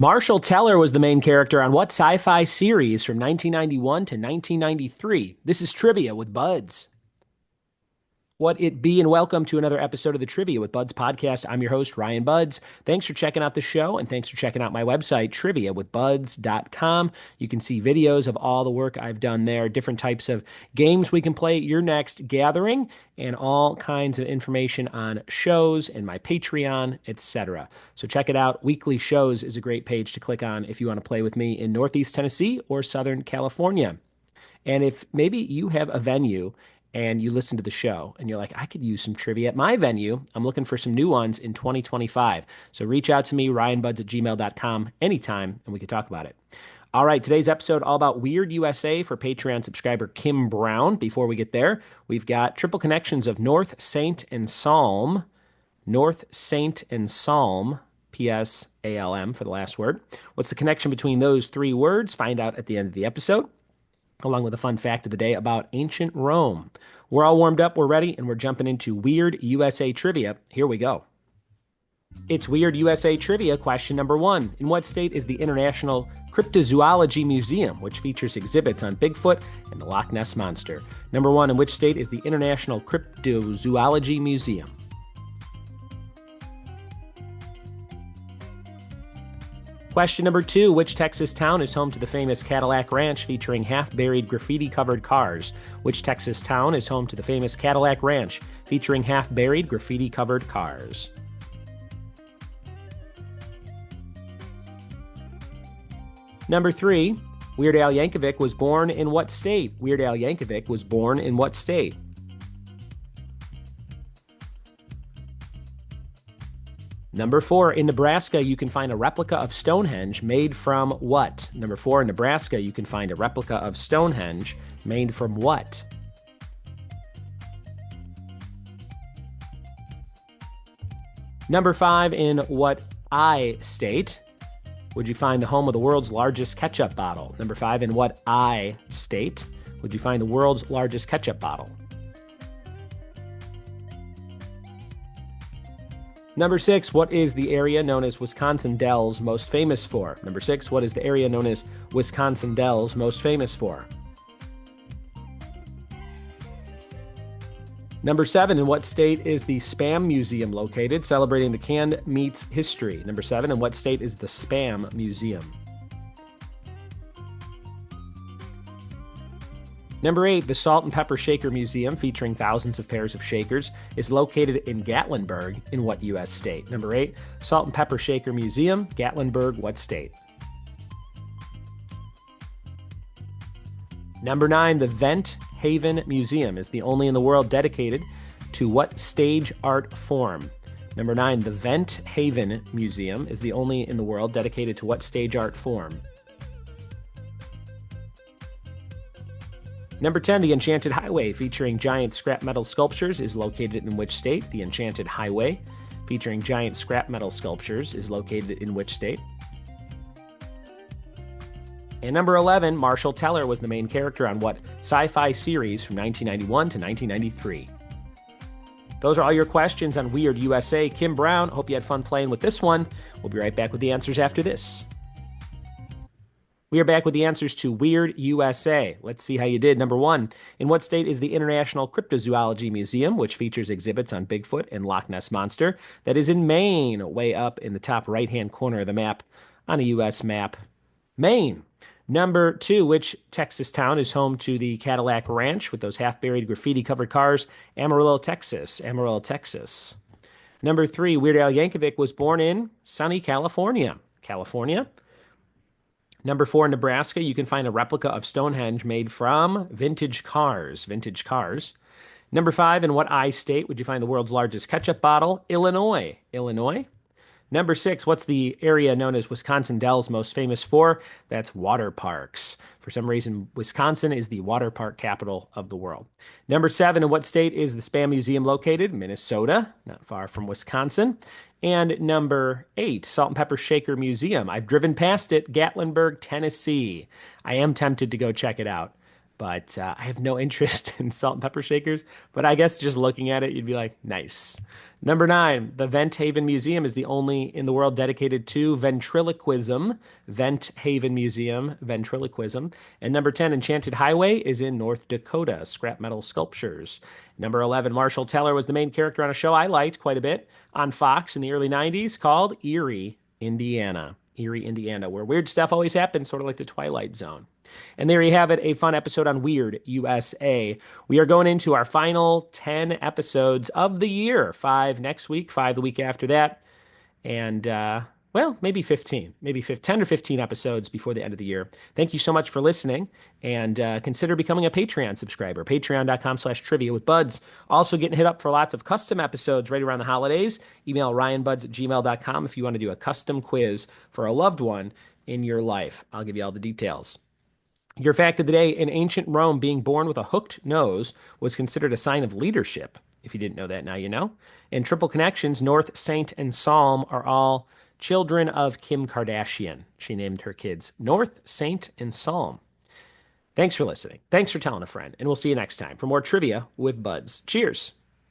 Marshall Teller was the main character on what sci-fi series from 1991 to 1993? This is Trivia with Buds. What it be, and welcome to another episode of the Trivia with Buds podcast. I'm your host, Ryan Buds. Thanks for checking out the show, and thanks for checking out my website, triviawithbuds.com. You can see videos of all the work I've done there, different types of games we can play at your next gathering, and all kinds of information on shows and my Patreon, etc. So check it out. Weekly Shows is a great page to click on if you want to play with me in Northeast Tennessee or Southern California. And if maybe you have a venue and you listen to the show and you're like, I could use some trivia at my venue, I'm looking for some new ones in 2025. So reach out to me, ryanbuds@gmail.com, anytime, and we can talk about it. All right, today's episode all about Weird U.S.A. for Patreon subscriber Kim Brown. Before we get there, we've got triple connections of North, Saint, and Psalm. North, Saint, and Psalm. P-S-A-L-M for the last word. What's the connection between those three words? Find out at the end of the episode, along with a fun fact of the day about ancient Rome. We're all warmed up, we're ready, and we're jumping into Weird USA trivia. Here we go. It's Weird USA trivia question number 1. In what state is the International Cryptozoology Museum, which features exhibits on Bigfoot and the Loch Ness Monster? Number 1, in which state is the International Cryptozoology Museum? Question number 2, which Texas town is home to the famous Cadillac Ranch featuring half-buried graffiti-covered cars? Which Texas town is home to the famous Cadillac Ranch featuring half-buried graffiti-covered cars? Number 3, Weird Al Yankovic was born in what state? Weird Al Yankovic was born in what state? Number 4, in Nebraska, you can find a replica of Stonehenge made from what? Number 4, in Nebraska, you can find a replica of Stonehenge made from what? Number 5, in what I state would you find the home of the world's largest ketchup bottle? Number 5, in what I state would you find the world's largest ketchup bottle? Number 6, what is the area known as Wisconsin Dells most famous for? Number 6, what is the area known as Wisconsin Dells most famous for? Number 7, in what state is the Spam Museum located, celebrating the canned meats history? Number 7, in what state is the Spam Museum? Number 8, the Salt and Pepper Shaker Museum, featuring thousands of pairs of shakers, is located in Gatlinburg in what U.S. state? Number 8, Salt and Pepper Shaker Museum, Gatlinburg, what state? Number 9, the Vent Haven Museum is the only in the world dedicated to what stage art form? Number 9, the Vent Haven Museum is the only in the world dedicated to what stage art form? Number 10, the Enchanted Highway, featuring giant scrap metal sculptures, is located in which state? The Enchanted Highway, featuring giant scrap metal sculptures, is located in which state? And number 11, Marshall Teller was the main character on what sci-fi series from 1991 to 1993? Those are all your questions on Weird USA. Kim Brown, hope you had fun playing with this one. We'll be right back with the answers after this. We are back with the answers to Weird USA. Let's see how you did. Number 1, in what state is the International Cryptozoology Museum, which features exhibits on Bigfoot and Loch Ness Monster? That is in Maine, way up in the top right-hand corner of the map on a U.S. map. Maine. Number 2, which Texas town is home to the Cadillac Ranch with those half-buried graffiti-covered cars? Amarillo, Texas. Amarillo, Texas. Number 3, Weird Al Yankovic was born in sunny California. California. Number 4, in Nebraska, you can find a replica of Stonehenge made from vintage cars. Vintage cars. Number 5, in what I state would you find the world's largest ketchup bottle? Illinois. Illinois. Number 6, what's the area known as Wisconsin Dells most famous for? That's water parks. For some reason, Wisconsin is the water park capital of the world. Number 7, in what state is the Spam Museum located? Minnesota, not far from Wisconsin. And number 8, Salt and Pepper Shaker Museum. I've driven past it, Gatlinburg, Tennessee. I am tempted to go check it out. But I have no interest in salt and pepper shakers. But I guess just looking at it, you'd be like, nice. Number 9, the Vent Haven Museum is the only in the world dedicated to ventriloquism. Vent Haven Museum, ventriloquism. And number 10, Enchanted Highway is in North Dakota, scrap metal sculptures. Number 11, Marshall Teller was the main character on a show I liked quite a bit on Fox in the early 90s called Erie, Indiana. Erie, Indiana, where weird stuff always happens, sort of like the Twilight Zone. And there you have it, a fun episode on Weird USA. We are going into our final 10 episodes of the year. 5 next week, 5 the week after that. And, well, maybe 15, 10 or 15 episodes before the end of the year. Thank you so much for listening, and consider becoming a Patreon subscriber. Patreon.com/trivia with buds. Also getting hit up for lots of custom episodes right around the holidays. Email ryanbuds@gmail.com if you want to do a custom quiz for a loved one in your life. I'll give you all the details. Your fact of the day: in ancient Rome, being born with a hooked nose was considered a sign of leadership. If you didn't know that, now you know. In Triple Connections, North, Saint, and Psalm are all children of Kim Kardashian. She named her kids North, Saint, and Psalm. Thanks for listening. Thanks for telling a friend. And we'll see you next time for more trivia with Buds. Cheers.